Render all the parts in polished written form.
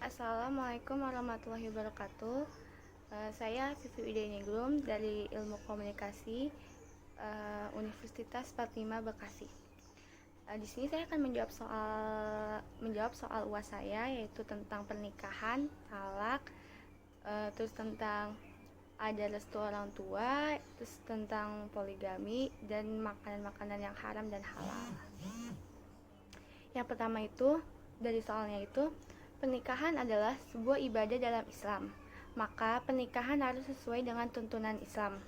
Assalamualaikum warahmatullahi wabarakatuh. Saya Vivi Widenegrum dari Ilmu Komunikasi Universitas 45 Bekasi. Di sini saya akan menjawab soal UAS saya, yaitu tentang pernikahan, talak, terus tentang ada restu orang tua, terus tentang poligami dan makanan-makanan yang haram dan halal. Yang pertama itu, dari soalnya itu, pernikahan adalah sebuah ibadah dalam Islam. Maka pernikahan harus sesuai dengan tuntunan Islam.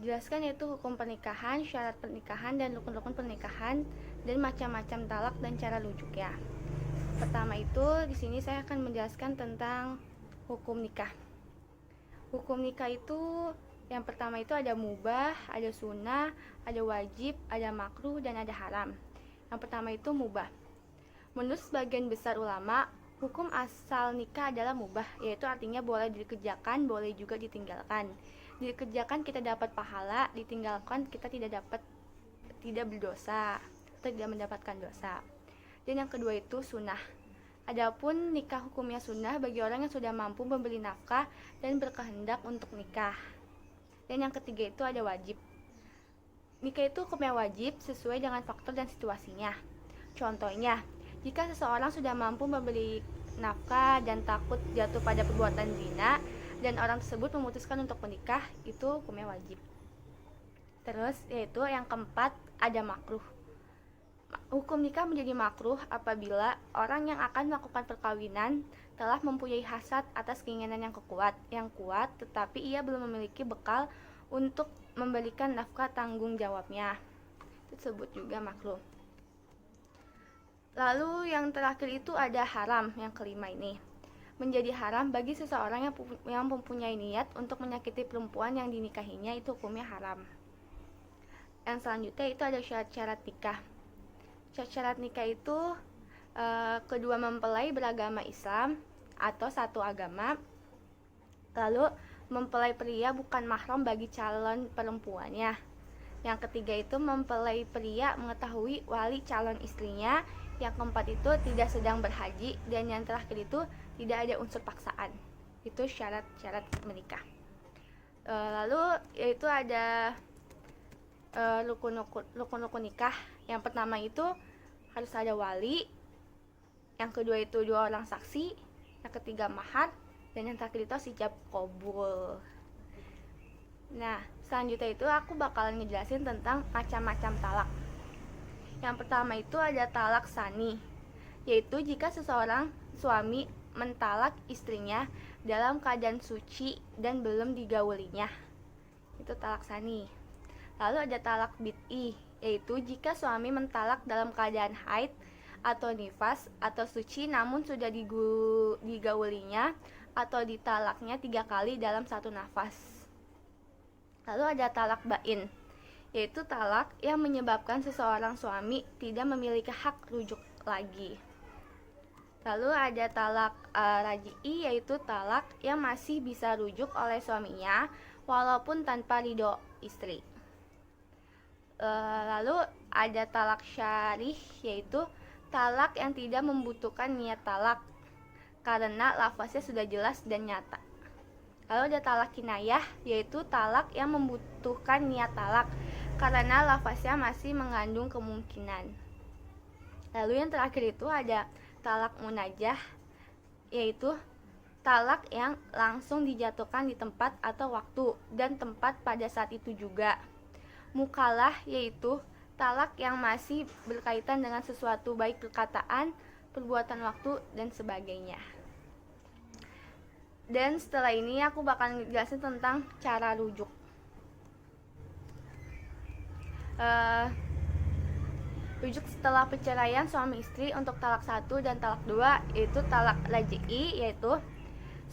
Jelaskan yaitu hukum pernikahan, syarat pernikahan, dan rukun-rukun pernikahan, dan macam-macam talak dan cara rujuknya. Pertama itu, di sini saya akan menjelaskan tentang hukum nikah. Hukum nikah itu yang pertama itu ada mubah, ada sunnah, ada wajib, ada makruh, dan ada haram. Yang pertama itu mubah. Menurut sebagian besar ulama, hukum asal nikah adalah mubah, yaitu artinya boleh dikerjakan, boleh juga ditinggalkan. Dikerjakan kita dapat pahala, ditinggalkan kita tidak berdosa, atau tidak mendapatkan dosa. Dan yang kedua itu sunnah. Adapun nikah hukumnya sunnah bagi orang yang sudah mampu membeli nafkah dan berkehendak untuk nikah. Dan yang ketiga itu ada wajib. Nikah itu hukumnya wajib sesuai dengan faktor dan situasinya. Contohnya, jika seseorang sudah mampu membeli nafkah dan takut jatuh pada perbuatan zina dan orang tersebut memutuskan untuk menikah, itu hukumnya wajib. Terus yaitu yang keempat ada makruh. Hukum nikah menjadi makruh apabila orang yang akan melakukan perkawinan telah mempunyai hasad atas keinginan yang kuat, tetapi ia belum memiliki bekal untuk memberikan nafkah tanggung jawabnya. Itu disebut juga makruh. Lalu yang terakhir itu ada haram, yang kelima ini. Menjadi haram bagi seseorang yang mempunyai niat untuk menyakiti perempuan yang dinikahinya, itu hukumnya haram. Yang selanjutnya itu ada syarat-syarat nikah. Syarat nikah itu kedua mempelai beragama Islam atau satu agama. Lalu mempelai pria bukan mahram bagi calon perempuannya. Yang ketiga itu mempelai pria mengetahui wali calon istrinya. Yang keempat itu tidak sedang berhaji. Dan yang terakhir itu tidak ada unsur paksaan. Itu syarat-syarat menikah. Lalu yaitu ada rukun-rukun nikah. Yang pertama itu harus ada wali. Yang kedua itu 2 orang saksi. Yang ketiga mahar. Dan yang terakhir itu ijab qabul. Nah, selanjutnya itu aku bakalan ngejelasin tentang macam-macam talak. Yang pertama itu ada talak sani, yaitu jika seseorang suami mentalak istrinya dalam keadaan suci dan belum digaulinya. Itu talak sani. Lalu ada talak bid'i, yaitu jika suami mentalak dalam keadaan haid atau nifas atau suci namun sudah digaulinya atau ditalaknya 3 kali dalam satu nafas. Lalu ada talak bain, yaitu talak yang menyebabkan seseorang suami tidak memiliki hak rujuk lagi. Lalu ada talak raj'i, yaitu talak yang masih bisa rujuk oleh suaminya walaupun tanpa ridho istri. Lalu ada talak syarih, yaitu talak yang tidak membutuhkan niat talak karena lafaznya sudah jelas dan nyata. Lalu ada talak kinayah, yaitu talak yang membutuhkan niat talak karena lafaznya masih mengandung kemungkinan. Lalu yang terakhir itu ada talak munajah, yaitu talak yang langsung dijatuhkan di tempat atau waktu dan tempat pada saat itu juga. Mukalah, yaitu talak yang masih berkaitan dengan sesuatu baik perkataan, perbuatan waktu, dan sebagainya. Dan setelah ini aku bakal jelasin tentang cara rujuk. Rujuk setelah perceraian suami istri untuk talak 1 dan talak 2 yaitu talak raj'i, yaitu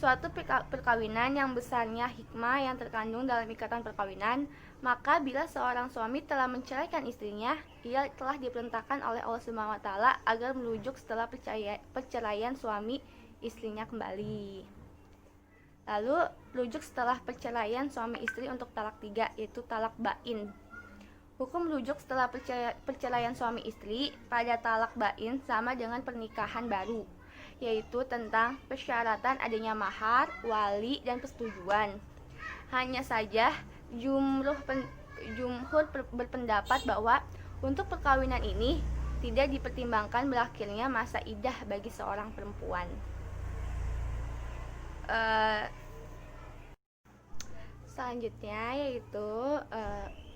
suatu perkawinan yang besarnya hikmah yang terkandung dalam ikatan perkawinan. Maka bila seorang suami telah menceraikan istrinya, ia telah diperintahkan oleh Allah Subhanahu wa taala agar merujuk setelah perceraian suami istrinya kembali. Lalu rujuk setelah perceraian suami istri untuk talak 3 yaitu talak bain. Hukum rujuk setelah perceraian suami istri pada talak bain sama dengan pernikahan baru, yaitu tentang persyaratan adanya mahar, wali, dan persetujuan. Hanya saja jumhur berpendapat bahwa untuk perkawinan ini tidak dipertimbangkan berakhirnya masa iddah bagi seorang perempuan. Selanjutnya yaitu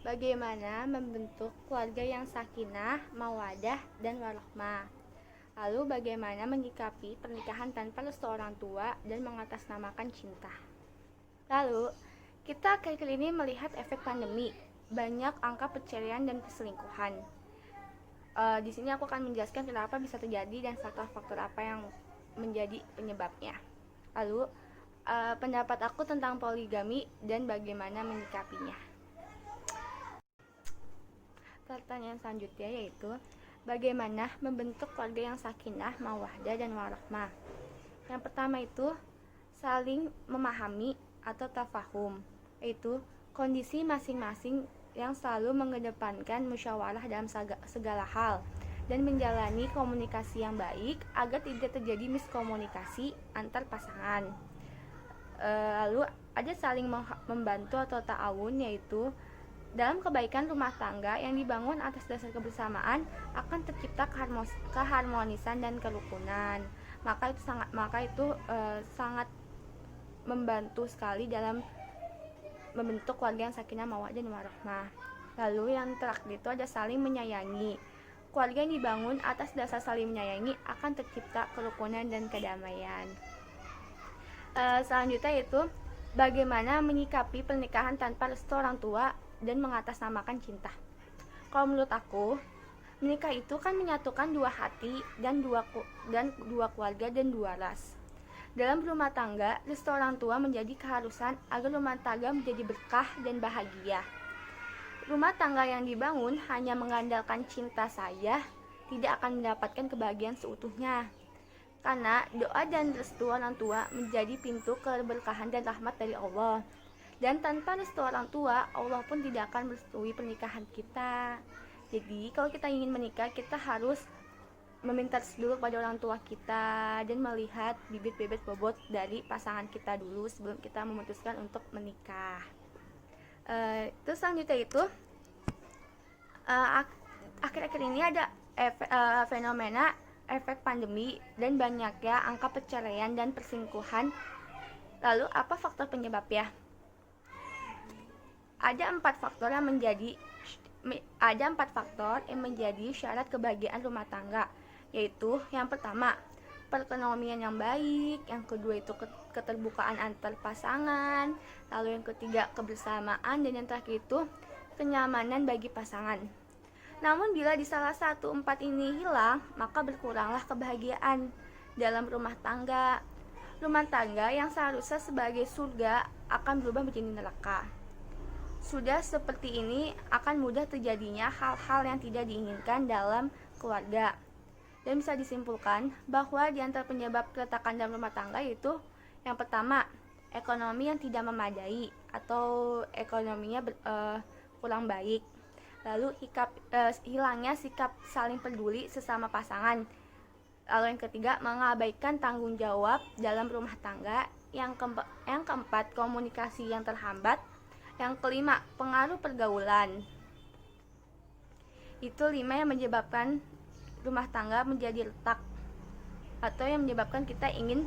bagaimana membentuk keluarga yang sakinah, mawadah, dan warahmah. Lalu bagaimana menyikapi pernikahan tanpa restu orang tua dan mengatasnamakan cinta. Lalu kita akhir-akhir ini melihat efek pandemi, banyak angka perceraian dan perselingkuhan. Di sini aku akan menjelaskan kenapa bisa terjadi dan faktor-faktor apa yang menjadi penyebabnya. Lalu pendapat aku tentang poligami dan bagaimana menyikapinya. Pertanyaan selanjutnya yaitu bagaimana membentuk keluarga yang sakinah, mawaddah, dan warahmah. Yang pertama itu saling memahami atau tafahum, yaitu kondisi masing-masing yang selalu mengedepankan musyawarah dalam segala hal dan menjalani komunikasi yang baik agar tidak terjadi miskomunikasi antar pasangan. Lalu ada saling membantu atau ta'awun, yaitu dalam kebaikan rumah tangga yang dibangun atas dasar kebersamaan akan tercipta keharmonisan dan kerukunan. Maka itu sangat membantu sekali dalam membentuk keluarga yang sakinah, mawaddah, dan warahmah. Lalu yang terakhir itu ada saling menyayangi. Keluarga yang dibangun atas dasar saling menyayangi akan tercipta kerukunan dan kedamaian. Selanjutnya itu bagaimana menyikapi pernikahan tanpa restu orang tua dan mengatasnamakan cinta. Kalau menurut aku, menikah itu kan menyatukan dua hati dan dua keluarga dan dua ras. Dalam rumah tangga, restu orang tua menjadi keharusan agar rumah tangga menjadi berkah dan bahagia. Rumah tangga yang dibangun hanya mengandalkan cinta saja tidak akan mendapatkan kebahagiaan seutuhnya. Karena doa dan restu orang tua menjadi pintu keberkahan dan rahmat dari Allah. Dan tanpa restu orang tua, Allah pun tidak akan merestui pernikahan kita. Jadi kalau kita ingin menikah, kita harus meminta dulu kepada orang tua kita dan melihat bibit-bibit bobot dari pasangan kita dulu sebelum kita memutuskan untuk menikah. Terus selanjutnya itu akhir-akhir ini ada fenomena efek pandemi dan banyaknya angka perceraian dan perselingkuhan. Lalu apa faktor penyebabnya? Ada empat faktor yang menjadi syarat kebahagiaan rumah tangga, yaitu yang pertama perekonomian yang baik, yang kedua itu keterbukaan antar pasangan, lalu yang ketiga kebersamaan, dan yang terakhir itu kenyamanan bagi pasangan. Namun bila di salah satu empat ini hilang, maka berkuranglah kebahagiaan dalam rumah tangga. Rumah tangga yang seharusnya sebagai surga akan berubah menjadi neraka. Sudah seperti ini akan mudah terjadinya hal-hal yang tidak diinginkan dalam keluarga. Dan bisa disimpulkan bahwa di antara penyebab keretakan dalam rumah tangga yaitu yang pertama, ekonomi yang tidak memadai atau ekonominya kurang baik. Lalu hilangnya sikap saling peduli sesama pasangan. Lalu yang ketiga, mengabaikan tanggung jawab dalam rumah tangga. Yang keempat, komunikasi yang terhambat. Yang kelima, pengaruh pergaulan. Itu 5 yang menyebabkan rumah tangga menjadi retak atau yang menyebabkan kita ingin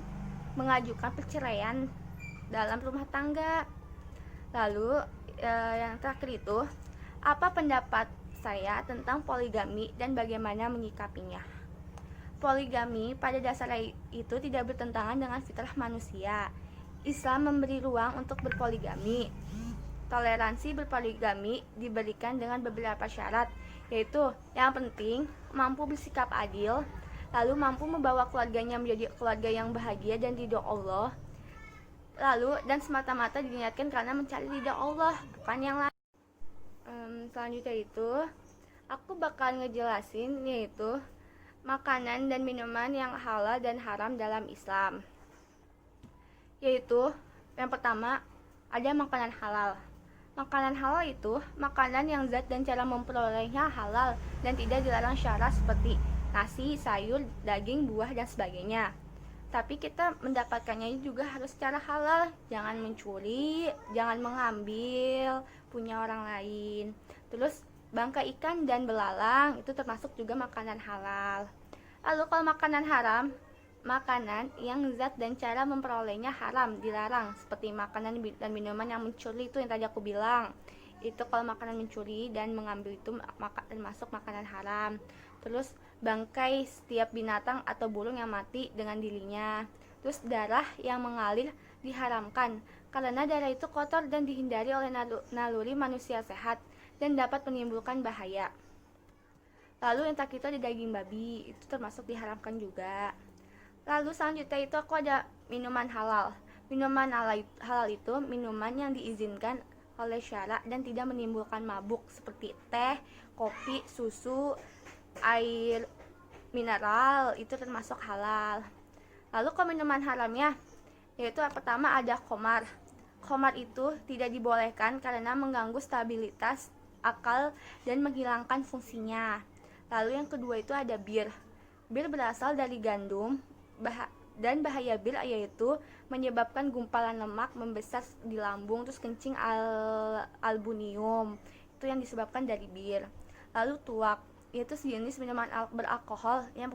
mengajukan perceraian dalam rumah tangga. Lalu yang terakhir itu, apa pendapat saya tentang poligami dan bagaimana menyikapinya? Poligami pada dasarnya itu tidak bertentangan dengan fitrah manusia. Islam memberi ruang untuk berpoligami. Toleransi berpoligami diberikan dengan beberapa syarat, yaitu yang penting mampu bersikap adil, lalu mampu membawa keluarganya menjadi keluarga yang bahagia dan ridho Allah, lalu dan semata-mata diniatkan karena mencari ridho Allah, bukan yang lain. Selanjutnya itu aku bakal ngejelasin yaitu makanan dan minuman yang halal dan haram dalam Islam. Yaitu yang pertama ada makanan halal. Makanan halal itu makanan yang zat dan cara memperolehnya halal dan tidak dilarang syarat seperti nasi, sayur, daging, buah, dan sebagainya. Tapi kita mendapatkannya juga harus secara halal, jangan mencuri, jangan mengambil punya orang lain. Terus bangkai ikan dan belalang itu termasuk juga makanan halal. Lalu kalau makanan haram, makanan yang zat dan cara memperolehnya haram, dilarang, seperti makanan dan minuman yang mencuri, itu yang tadi aku bilang. Itu kalau makanan mencuri dan mengambil itu termasuk makanan haram. Terus bangkai setiap binatang atau burung yang mati dengan dirinya. Terus darah yang mengalir diharamkan karena darah itu kotor dan dihindari oleh naluri manusia sehat dan dapat menimbulkan bahaya. Lalu yang terakhir itu ada daging babi, itu termasuk diharamkan juga. Lalu selanjutnya itu aku ada minuman halal. Minuman halal itu minuman yang diizinkan oleh syara dan tidak menimbulkan mabuk, seperti teh, kopi, susu, air mineral, itu termasuk halal. Lalu kalau minuman haramnya, yaitu yang pertama ada khamar. Khamar itu tidak dibolehkan karena mengganggu stabilitas akal dan menghilangkan fungsinya. Lalu yang kedua itu ada bir. Bir berasal dari gandum dan bahaya bir yaitu menyebabkan gumpalan lemak membesar di lambung, terus kencing albunium, itu yang disebabkan dari bir. Lalu tuak, yaitu sejenis minuman beralkohol yang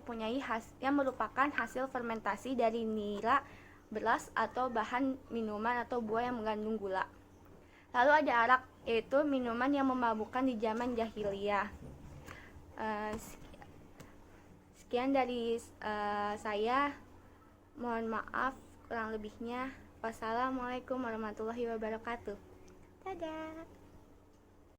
merupakan hasil fermentasi dari nira, beras atau bahan minuman atau buah yang mengandung gula. Lalu ada arak, yaitu minuman yang memabukkan di zaman jahiliyah. Sekian dari saya. Mohon maaf kurang lebihnya. Wassalamualaikum warahmatullahi wabarakatuh. Dadah.